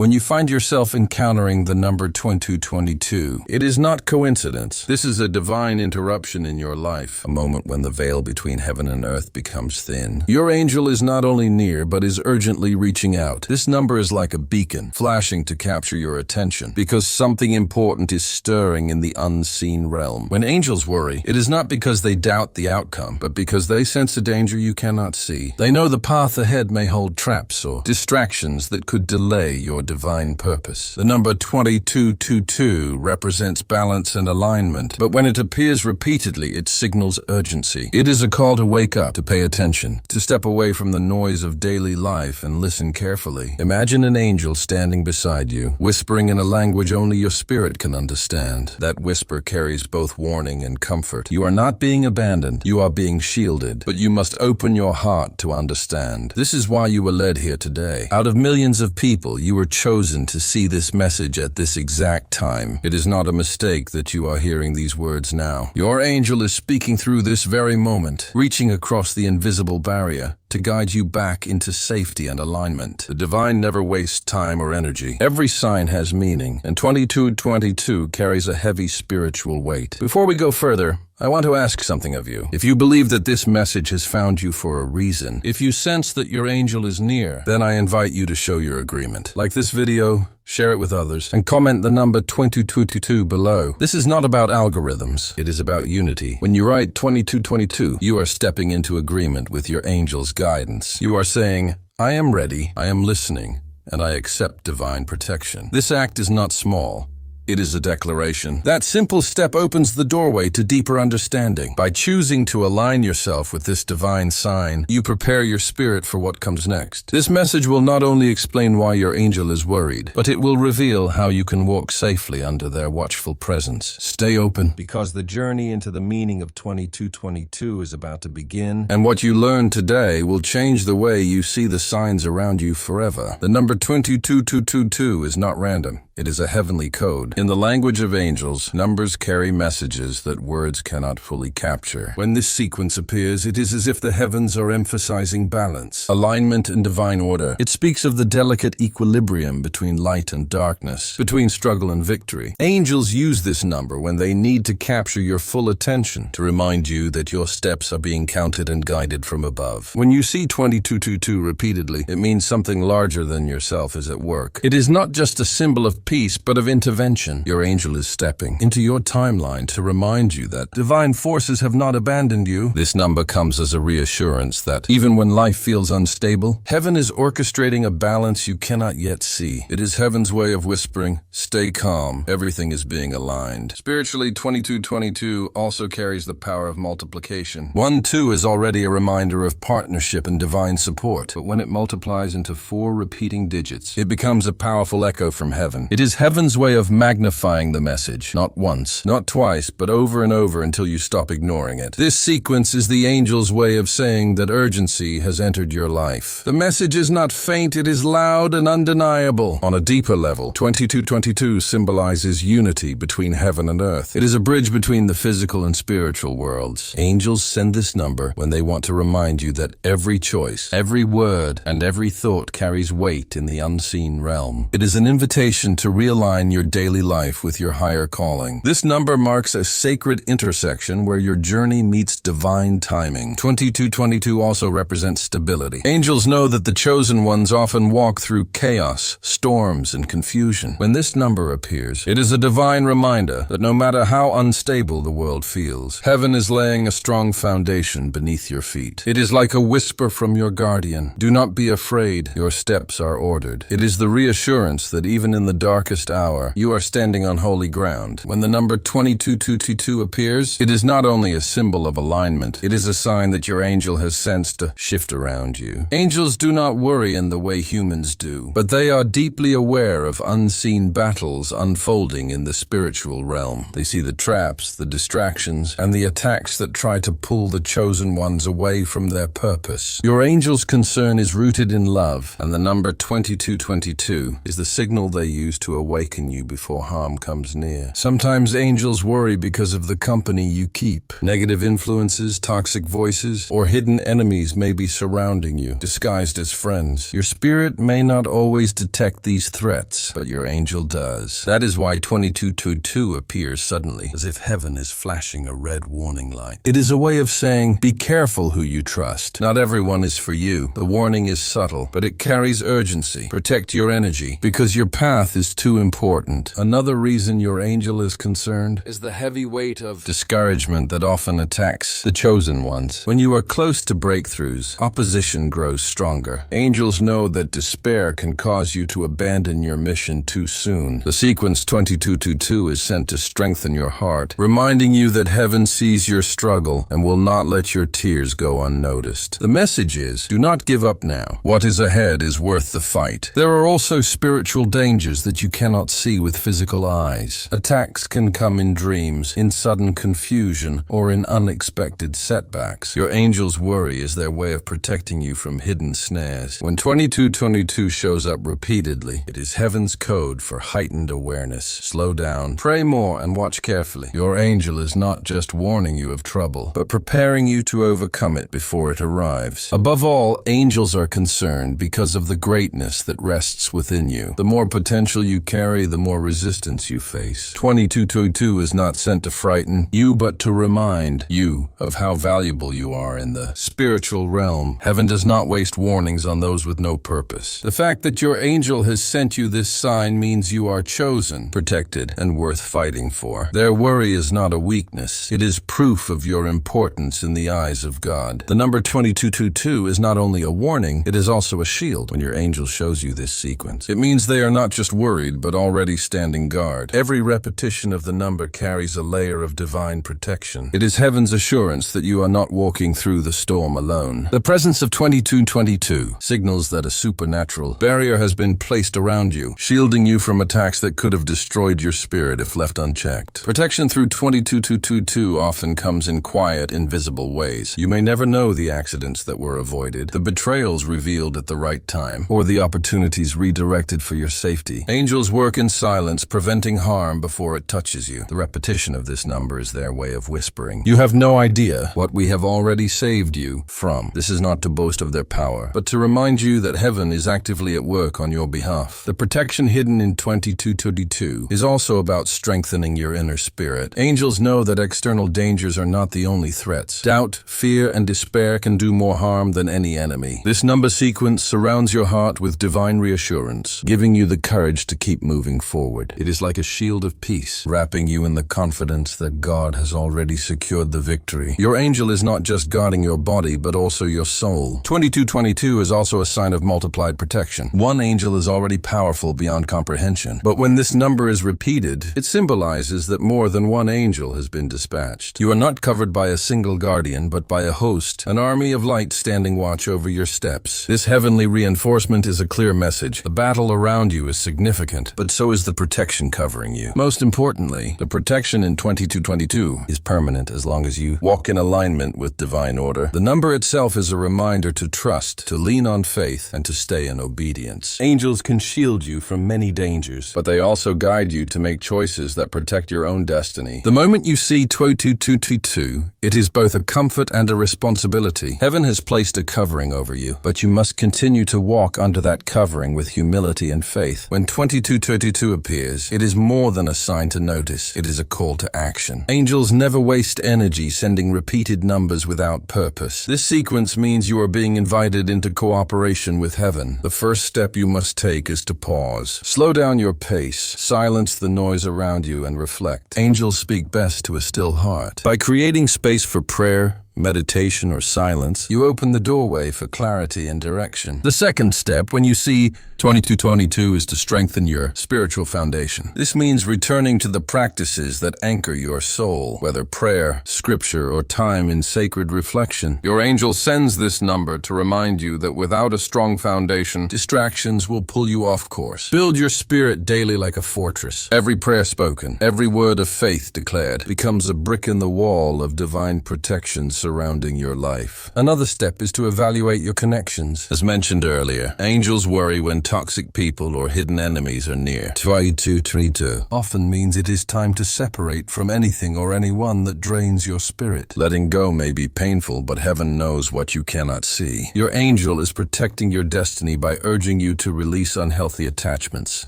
When you find yourself encountering the number 2222, it is not coincidence. This is a divine interruption in your life, a moment when the veil between heaven and earth becomes thin. Your angel is not only near, but is urgently reaching out. This number is like a beacon, flashing to capture your attention, because something important is stirring in the unseen realm. When angels worry, it is not because they doubt the outcome, but because they sense a danger you cannot see. They know the path ahead may hold traps or distractions that could delay your divine purpose. The number 2222 represents balance and alignment, but when it appears repeatedly, it signals urgency. It is a call to wake up, to pay attention, to step away from the noise of daily life and listen carefully. Imagine an angel standing beside you, whispering in a language only your spirit can understand. That whisper carries both warning and comfort. You are not being abandoned, you are being shielded, but you must open your heart to understand. This is why you were led here today. Out of millions of people, you were chosen to see this message at this exact time. It is not a mistake that you are hearing these words now. Your angel is speaking through this very moment, reaching across the invisible barrier to guide you back into safety and alignment. The divine never wastes time or energy. Every sign has meaning, and 2222 carries a heavy spiritual weight. Before we go further, I want to ask something of you. If you believe that this message has found you for a reason, if you sense that your angel is near, then I invite you to show your agreement. Like this video, share it with others, and comment the number 2222 below. This is not about algorithms. It is about unity. When you write 2222, you are stepping into agreement with your angel's guidance. You are saying, I am ready, I am listening, and I accept divine protection. This act is not small. It is a declaration. That simple step opens the doorway to deeper understanding. By choosing to align yourself with this divine sign, you prepare your spirit for what comes next. This message will not only explain why your angel is worried, but it will reveal how you can walk safely under their watchful presence. Stay open, because the journey into the meaning of 2222 is about to begin, and what you learn today will change the way you see the signs around you forever. The number 2222 is not random. It is a heavenly code. In the language of angels, numbers carry messages that words cannot fully capture. When this sequence appears, it is as if the heavens are emphasizing balance, alignment, and divine order. It speaks of the delicate equilibrium between light and darkness, between struggle and victory. Angels use this number when they need to capture your full attention, to remind you that your steps are being counted and guided from above. When you see 2222 repeatedly, it means something larger than yourself is at work. It is not just a symbol of peace, but of intervention. Your angel is stepping into your timeline to remind you that divine forces have not abandoned you. This number comes as a reassurance that even when life feels unstable, heaven is orchestrating a balance you cannot yet see. It is heaven's way of whispering, stay calm, everything is being aligned. Spiritually, 2222 also carries the power of multiplication. 1-2 is already a reminder of partnership and divine support, but when it multiplies into 4 repeating digits, it becomes a powerful echo from heaven. It is heaven's way of magnifying the message, not once, not twice, but over and over until you stop ignoring it. This sequence is the angel's way of saying that urgency has entered your life. The message is not faint, it is loud and undeniable. On a deeper level, 2222 symbolizes unity between heaven and earth. It is a bridge between the physical and spiritual worlds. Angels send this number when they want to remind you that every choice, every word, and every thought carries weight in the unseen realm. It is an invitation to realign your daily life with your higher calling. This number marks a sacred intersection where your journey meets divine timing. 2222 also represents stability. Angels know that the chosen ones often walk through chaos, storms, and confusion. When this number appears, it is a divine reminder that no matter how unstable the world feels, heaven is laying a strong foundation beneath your feet. It is like a whisper from your guardian. Do not be afraid, your steps are ordered. It is the reassurance that even in the darkest hour, you are standing on holy ground. When the number 2222 appears, it is not only a symbol of alignment, it is a sign that your angel has sensed a shift around you. Angels do not worry in the way humans do, but they are deeply aware of unseen battles unfolding in the spiritual realm. They see the traps, the distractions, and the attacks that try to pull the chosen ones away from their purpose. Your angel's concern is rooted in love, and the number 2222 is the signal they use to awaken you before harm comes near. Sometimes angels worry because of the company you keep. Negative influences, toxic voices, or hidden enemies may be surrounding you, disguised as friends. Your spirit may not always detect these threats, but your angel does. That is why 2222 appears suddenly, as if heaven is flashing a red warning light. It is a way of saying, be careful who you trust. Not everyone is for you. The warning is subtle, but it carries urgency. Protect your energy, because your path is too important. Another reason your angel is concerned is the heavy weight of discouragement that often attacks the chosen ones. When you are close to breakthroughs, opposition grows stronger. Angels know that despair can cause you to abandon your mission too soon. The sequence 2222 is sent to strengthen your heart, reminding you that heaven sees your struggle and will not let your tears go unnoticed. The message is, do not give up now. What is ahead is worth the fight. There are also spiritual dangers that you cannot see with physical eyes. Attacks can come in dreams, in sudden confusion, or in unexpected setbacks. Your angel's worry is their way of protecting you from hidden snares. When 2222 shows up repeatedly, it is heaven's code for heightened awareness. Slow down, pray more, and watch carefully. Your angel is not just warning you of trouble, but preparing you to overcome it before it arrives. Above all, angels are concerned because of the greatness that rests within you. The more potential you carry, the more resistance you face. 2222 is not sent to frighten you, but to remind you of how valuable you are in the spiritual realm. Heaven does not waste warnings on those with no purpose. The fact that your angel has sent you this sign means you are chosen, protected, and worth fighting for. Their worry is not a weakness. It is proof of your importance in the eyes of God. The number 2222 is not only a warning, it is also a shield. When your angel shows you this sequence, it means they are not just worried, but already standing guard. Every repetition of the number carries a layer of divine protection. It is heaven's assurance that you are not walking through the storm alone. The presence of 2222 signals that a supernatural barrier has been placed around you, shielding you from attacks that could have destroyed your spirit if left unchecked. Protection through 2222 often comes in quiet, invisible ways. You may never know the accidents that were avoided, the betrayals revealed at the right time, or the opportunities redirected for your safety. Angels work in silence, preventing harm before it touches you. The repetition of this number is their way of whispering, you have no idea what we have already saved you from. This is not to boast of their power, but to remind you that heaven is actively at work on your behalf. The protection hidden in 2222 is also about strengthening your inner spirit. Angels know that external dangers are not the only threats. Doubt, fear, and despair can do more harm than any enemy. This number sequence surrounds your heart with divine reassurance, giving you the courage to keep moving forward. It is like a shield of peace, wrapping you in the confidence that God has already secured the victory. Your angel is not just guarding your body, but also your soul. 2222 is also a sign of multiplied protection. One angel is already powerful beyond comprehension, but when this number is repeated, it symbolizes that more than one angel has been dispatched. You are not covered by a single guardian, but by a host, an army of light standing watch over your steps. This heavenly reinforcement is a clear message. The battle around you is significant, but so is the protection covering you. Most importantly, the protection in 2222 is permanent as long as you walk in alignment with divine order. The number itself is a reminder to trust, to lean on faith, and to stay in obedience. Angels can shield you from many dangers, but they also guide you to make choices that protect your own destiny. The moment you see 2222, it is both a comfort and a responsibility. Heaven has placed a covering over you, but you must continue to walk under that covering with humility and faith. When 2222 appears, it is more than a sign to notice. It is a call to action. Angels never waste energy sending repeated numbers without purpose. This sequence means you are being invited into cooperation with heaven. The first step you must take is to pause. Slow down your pace, silence the noise around you, and reflect. Angels speak best to a still heart. By creating space for prayer, meditation, or silence, you open the doorway for clarity and direction. The second step, when you see 2222, is to strengthen your spiritual foundation. This means returning to the practices that anchor your soul, whether prayer, scripture, or time in sacred reflection. Your angel sends this number to remind you that without a strong foundation, distractions will pull you off course. Build your spirit daily like a fortress. Every prayer spoken, every word of faith declared, becomes a brick in the wall of divine protection, surrounding your life. Another step is to evaluate your connections. As mentioned earlier, angels worry when toxic people or hidden enemies are near. 2232 often means it is time to separate from anything or anyone that drains your spirit. Letting go may be painful, but heaven knows what you cannot see. Your angel is protecting your destiny by urging you to release unhealthy attachments.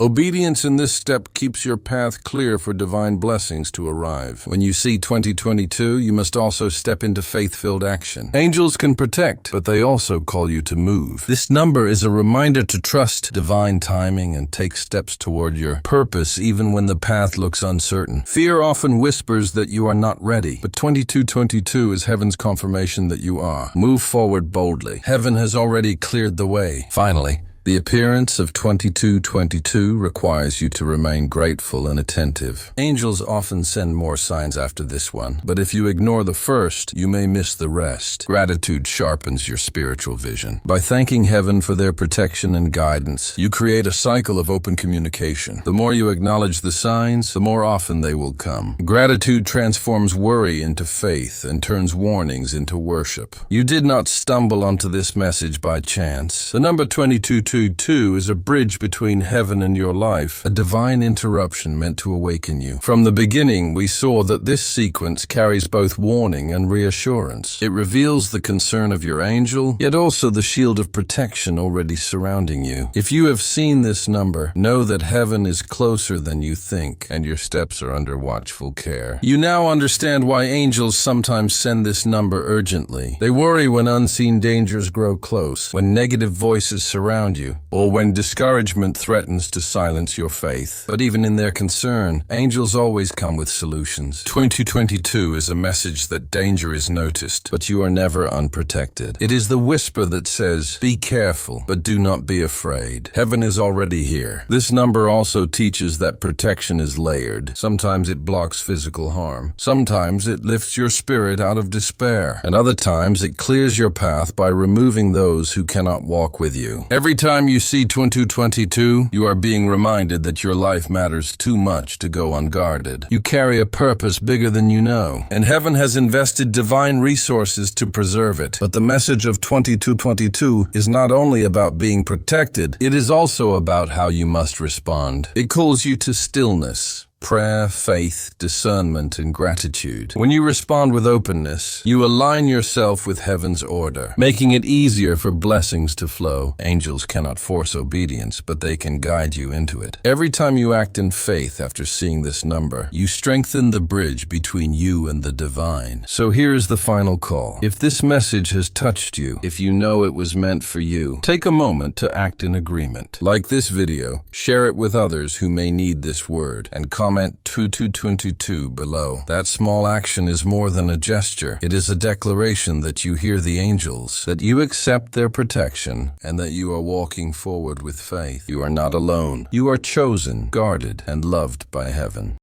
Obedience in this step keeps your path clear for divine blessings to arrive. When you see 2022, you must also step into faith-filled action. Angels can protect, but they also call you to move. This number is a reminder to trust divine timing and take steps toward your purpose even when the path looks uncertain. Fear often whispers that you are not ready, but 2222 is heaven's confirmation that you are. Move forward boldly. Heaven has already cleared the way. Finally, the appearance of 2222 requires you to remain grateful and attentive. Angels often send more signs after this one, but if you ignore the first, you may miss the rest. Gratitude sharpens your spiritual vision. By thanking heaven for their protection and guidance, you create a cycle of open communication. The more you acknowledge the signs, the more often they will come. Gratitude transforms worry into faith and turns warnings into worship. You did not stumble onto this message by chance. The number 2222 is a bridge between heaven and your life, a divine interruption meant to awaken you. From the beginning, we saw that this sequence carries both warning and reassurance. It reveals the concern of your angel, yet also the shield of protection already surrounding you. If you have seen this number, know that heaven is closer than you think, and your steps are under watchful care. You now understand why angels sometimes send this number urgently. They worry when unseen dangers grow close, when negative voices surround you, or when discouragement threatens to silence your faith. But even in their concern, angels always come with solutions. 2022 is a message that danger is noticed, but you are never unprotected. It is the whisper that says, be careful, but do not be afraid. Heaven is already here. This number also teaches that protection is layered. Sometimes it blocks physical harm. Sometimes it lifts your spirit out of despair. And other times it clears your path by removing those who cannot walk with you. Every time you see 2222, you are being reminded that your life matters too much to go unguarded. You carry a purpose bigger than you know, and heaven has invested divine resources to preserve it. But the message of 2222 is not only about being protected, it is also about how you must respond. It calls you to stillness, prayer, faith, discernment, and gratitude. When you respond with openness, you align yourself with heaven's order, making it easier for blessings to flow. Angels cannot force obedience, but they can guide you into it. Every time you act in faith after seeing this number, you strengthen the bridge between you and the divine. So here's the final call. If this message has touched you, if you know it was meant for you, take a moment to act in agreement. Like this video, share it with others who may need this word, and comment 2222 below. That small action is more than a gesture. It is a declaration that you hear the angels, that you accept their protection, and that you are walking forward with faith. You are not alone. You are chosen, guarded, and loved by heaven.